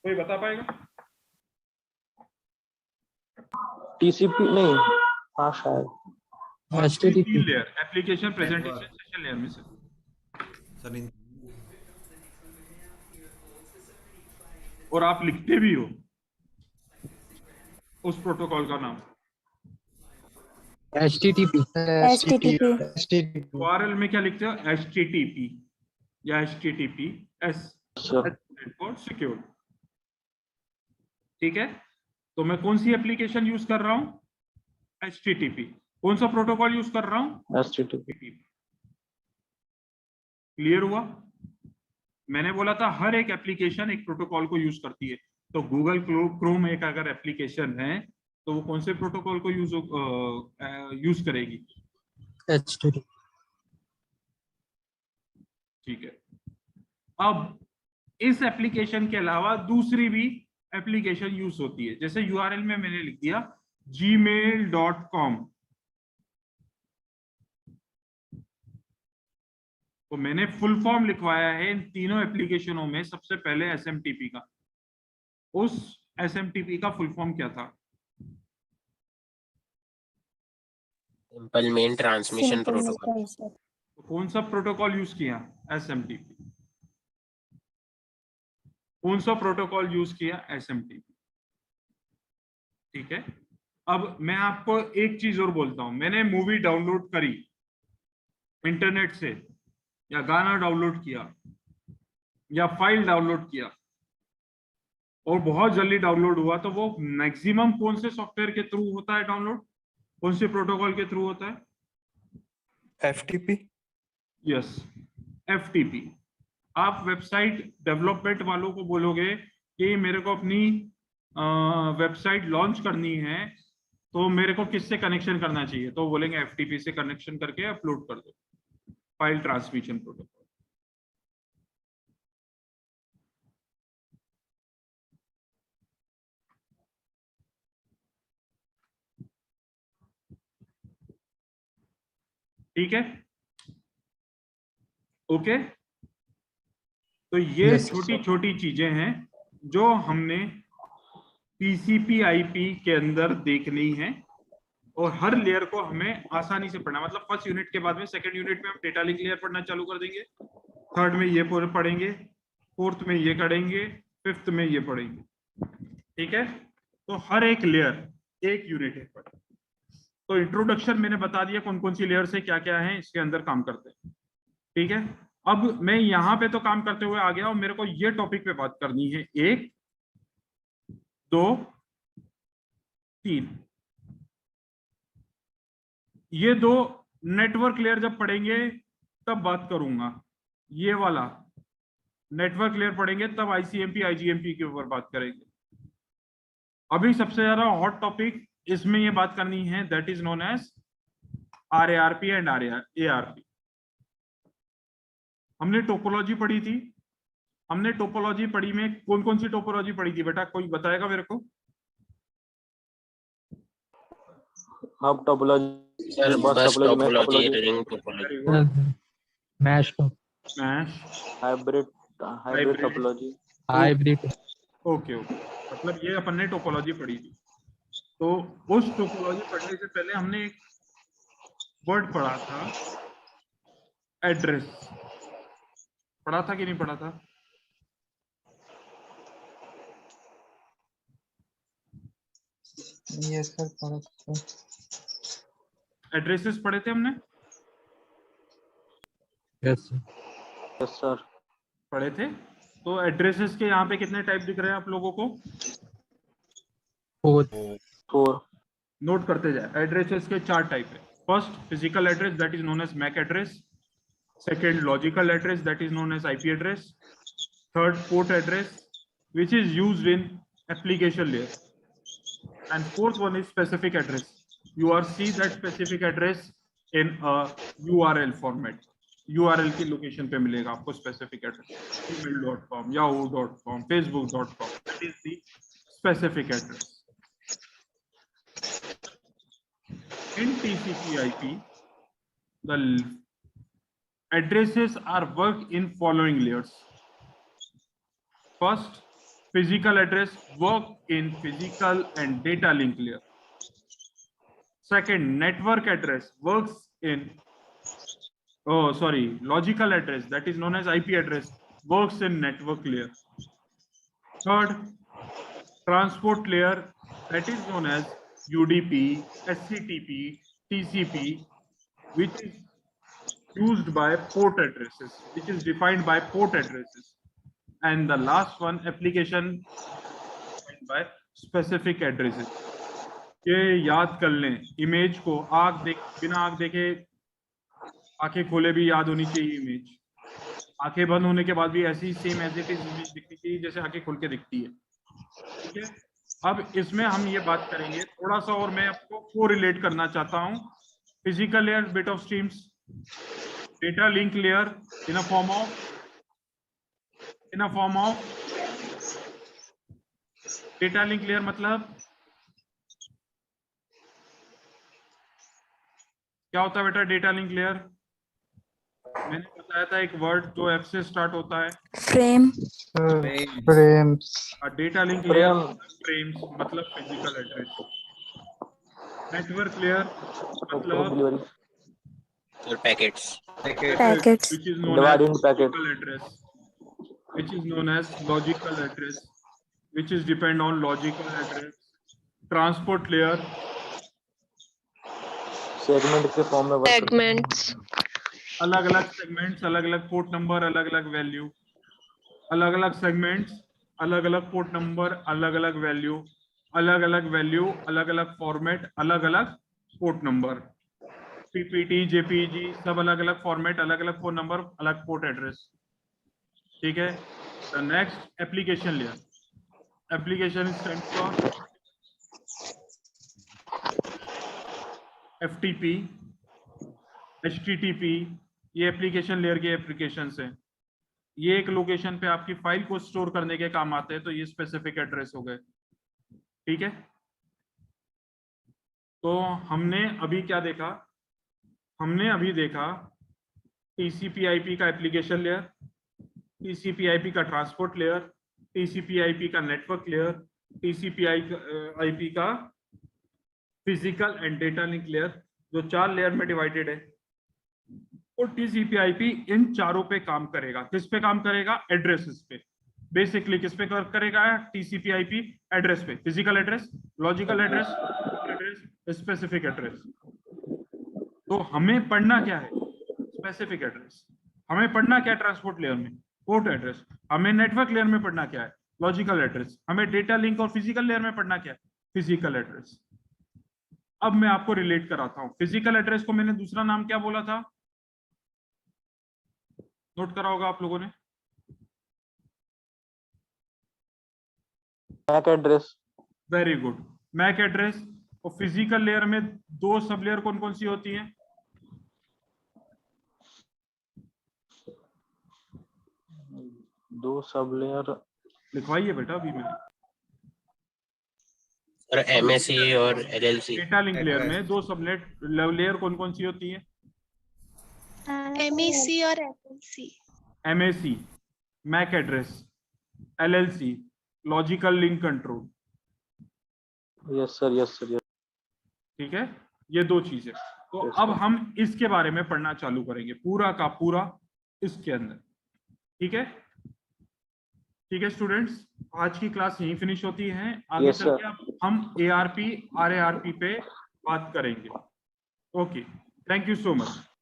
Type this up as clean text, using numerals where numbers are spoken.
कोई बता पाएगा? टीसीपी नहीं, हाँ शायद HTTP layer, application presentation session layer में से। और आप लिखते भी हो उस प्रोटोकॉल का नाम। HTTP URL में क्या लिखते हो? HTTP या HTTPS फॉर सिक्योर। ठीक है, तो मैं कौन सी एप्लीकेशन यूज कर रहा हूं? HTTP। कौन सा प्रोटोकॉल यूज कर रहा हूं? HTTP। क्लियर हुआ? मैंने बोला था हर एक एप्लीकेशन एक प्रोटोकॉल को यूज करती है। तो गूगल क्रोम एक अगर एप्लीकेशन है तो वो कौन से प्रोटोकॉल को यूज करेगी? HTTP। ठीक है, अब इस एप्लीकेशन के अलावा दूसरी भी एप्लीकेशन यूज होती है। जैसे यूआरएल में मैंने लिख दिया gmail.com, तो मैंने फुल फॉर्म लिखवाया है इन तीनों एप्लीकेशनों में सबसे पहले एसएमटीपी का। उस एसएमटीपी का फुल फॉर्म क्या था? Simple main transmission protocol. तो कौन सा प्रोटोकॉल यूज किया? एसएमटीपी। कौन सा प्रोटोकॉल यूज किया? एसएमटीपी। ठीक है, अब मैं आपको एक चीज और बोलता हूं। मैंने मूवी डाउनलोड करी इंटरनेट से, या गाना डाउनलोड किया, या फाइल डाउनलोड किया, और बहुत जल्दी डाउनलोड हुआ, तो वो मैक्सिमम कौन से सॉफ्टवेयर के थ्रू होता है डाउनलोड? कौन से प्रोटोकॉल के थ्रू होता है? FTP। Yes, FTP। आप वेबसाइट डेवलपमेंट वालों को बोलोगे कि मेरे को अपनी वेबसाइट लॉन्च करनी है, तो मेरे को किससे कनेक्शन करना चाहिए? तो बोलेंगे FTP से कनेक्शन करके अपलोड कर दो, फाइल ट्रांसमिशन प्रोटोकॉल। ठीक है, ओके। तो ये छोटी छोटी चीजें हैं जो हमने TCP/IP के अंदर देखनी है, और हर लेयर को हमें आसानी से पढ़ना। मतलब फर्स्ट यूनिट के बाद में सेकंड यूनिट में हम डेटा लिंक लेयर पढ़ना चालू कर देंगे, थर्ड में ये पढ़ेंगे, फोर्थ में ये पढ़ेंगे, फिफ्थ में ये पढ़ेंगे। ठीक है, तो हर एक लेयर एक यूनिट है। तो इंट्रोडक्शन मैंने बता दिया कौन कौन सी लेयर से क्या क्या है इसके अंदर काम करते हैं। ठीक है, अब मैं यहां पे तो काम करते हुए आ गया और मेरे को ये टॉपिक पे बात करनी है। 1 2 3, ये दो नेटवर्क लेयर जब पढ़ेंगे तब बात करूंगा। ये वाला नेटवर्क लेयर पढ़ेंगे तब ICMP IGMP के ऊपर बात करेंगे। अभी सबसे ज्यादा हॉट टॉपिक इसमें ये बात करनी है, that is known as RARP and ARP। हमने टोपोलॉजी पढ़ी थी। हमने टोपोलॉजी पढ़ी में कौन कौन सी टोपोलॉजी पढ़ी थी बेटा? कोई बताएगा मेरे को? Hub topology, sir bus topology, ring topology, mesh hybrid topology. Hybrid. Okay okay, मतलब ये अपन ने टोपोलॉजी पढ़ी थी। तो उस टोपोलॉजी पढ़ने से पहले हमने एक वर्ड पढ़ा था, एड्रेस। पढ़ा था कि नहीं पढ़ा था? यस सर, पढ़ा था। एड्रेसेस पढ़े थे हमने? यस सर पढ़े थे। तो एड्रेसेस के यहाँ पे कितने टाइप दिख रहे हैं आप लोगों को? 4। नोट करते जाए। एड्रेसेस के 4 टाइप है। First physical address, that is known as MAC address. Second logical address, that is known as IP address. Third port address, which is used in application layer, and fourth one is specific address. You are see that specific address in a URL format. URL की location पे मिलेगा आपको specific address, gmail.com, yahoo.com, facebook.com. That is the specific address. In TCP/IP, the addresses are worked in following layers. First, physical address work in physical and data link layer. Second, network address works in logical address, that is known as IP address, works in network layer. Third, transport layer, that is known as UDP, SCTP, TCP, which is used by port addresses, which is defined by port addresses. And the last one, application defined by specific addresses. ये याद कर लें, image को बिना आंख देखे, आंखें खोले भी याद होनी चाहिए इमेज, आंखें बंद होने के बाद भी ऐसी same as it is image दिखनी चाहिए जैसे आंखें खोल के दिखती है। ठीक है, अब इसमें हम ये बात करेंगे थोड़ा सा, और मैं आपको कोरिलेट करना चाहता हूँ। Physical layer, bit of streams, data link layer in a form of data link layer, मतलब क्या होता है बेटा डेटा लिंक लेयर? मैंने बताया था एक वर्ड जो एफ से स्टार्ट होता है, frame. Frames. Data link layer frames मतलब फिजिकल एड्रेस। नेटवर्क लेयर मतलब packets, packets. which is known Divided as in packet. logical address, which is known as logical address, which is depend on logical address. Transport layer, segment के form में work करता है। Segments. अलग अलग segments, अलग अलग port number, अलग अलग वैल्यू, अलग अलग सेगमेंट्स, अलग अलग पोर्ट नंबर, अलग अलग वैल्यू, अलग अलग वैल्यू, अलग अलग फॉर्मेट, अलग अलग पोर्ट नंबर, पीपीटी, जेपीजी, सब अलग अलग फॉर्मेट, अलग अलग फोन नंबर, अलग पोर्ट एड्रेस। ठीक है, the next application layer, application stands for FTP, HTTP, ये एप्लीकेशन लेयर के एप्लीकेशंस हैं। ये एक लोकेशन पे आपकी फाइल को स्टोर करने के काम आते हैं, तो ये स्पेसिफिक एड्रेस हो गए। ठीक है, तो हमने अभी क्या देखा? हमने अभी देखा TCP/IP का एप्लीकेशन लेयर, TCP/IP का ट्रांसपोर्ट लेयर, TCP/IP का नेटवर्क लेयर, TCP/IP का physical and data link layer, जो 4 लेयर में डिवाइडेड है। और TCP/IP इन चारों पे काम करेगा। किस पे काम करेगा? एड्रेसेस पे। बेसिकली किस पे करेगा? TCP/IP एड्रेस पे, physical address, logical address, specific address. तो हमें पढ़ना क्या है? Specific address. हमें पढ़ना क्या है ट्रांसपोर्ट लेयर में? Port address. हमें नेटवर्क लेयर में पढ़ना क्या है? Logical address. हमें डेटा लिंक और फिजिकल लेयर में पढ़ना क्या है? Physical address. अब मैं आपको रिलेट कराता हूं। फिजिकल एड्रेस को मैंने दूसरा नाम क्या बोला था? नोट करा होगा आप लोगों ने। MAC address. Very good, MAC address. और फिजिकल लेयर में 2 सब लेयर कौन कौन सी होती हैं? दो सब लेयर लिखवाइए बेटा अभी मैंने। और MSC और LLC। डेटा लिंक लेयर में 2 सब लेयर कौन कौन सी होती है? MAC और FLC। MAC MAC address, LLC logical link control. Yes sir, yes sir, yes. ठीक है, ये 2 चीजें। तो अब हम इसके बारे में पढ़ना चालू करेंगे, पूरा का पूरा इसके अंदर। ठीक है, ठीक है स्टूडेंट्स, आज की क्लास यहीं फिनिश होती है। आगे Yes, चल के अब हम ARP RARP पे बात करेंगे। Okay, thank you so much.